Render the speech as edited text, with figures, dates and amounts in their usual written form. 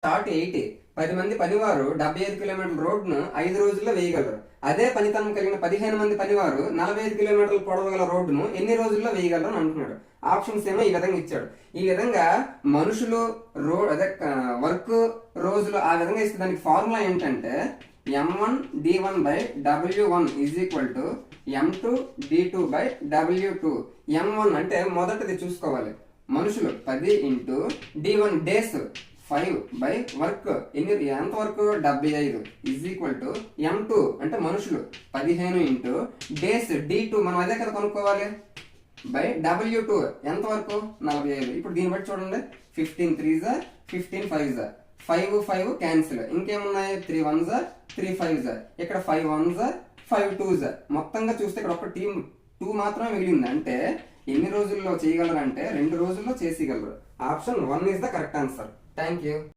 Start 80. 10 మంది పనివారు 75 కిలోమీటర్ల రోడ్డును 5 రోజుల్లో వేయగలరు. అదే పనితనం కలిగిన 15 మంది పనివారు 45 కిలోమీటర్ల పొడవు గల రోడ్డును ఎన్ని రోజుల్లో వేయగలరు అని అంటున్నాడు. ఆప్షన్స్ ఏమో ఈ విధంగా ఇచ్చాడు. ఈ విధంగా మనుషులు వర్క్ రోజులు ఆ విధంగా ఇస్తే దానికి ఫార్ములా ఏంటంటే M1D1/W1 is equal to M2D2/W2. M1 అంటే మొదటిది చూసుకోవాలి, మనుషులు 10 into D1 days 5 by work ఎంత వరకు 75 ఈజ్ ఈక్వల్ టు M2 అంటే మనుషులు 15 ఇంటూ డేస్ D2 మనం అదే కదా కనుక్కోవాలి బై W2 ఎంత వరకు 45. ఇప్పుడు దీన్ని బట్టి చూడండి, 15 3s 15 5s 5 5 క్యాన్సిల్, ఇంకేమున్నాయి 3 1s 3 5s, ఇక్కడ 5 1s 5 2s. మొత్తంగా చూస్తే ఇక్కడ ఒక టీం 2 మాత్రమే మిగిలింది. అంటే ఎన్ని రోజుల్లో చేయగలరు అంటే 2 రోజుల్లో చేసేయగలరు. Option 1 is the correct answer. Thank you.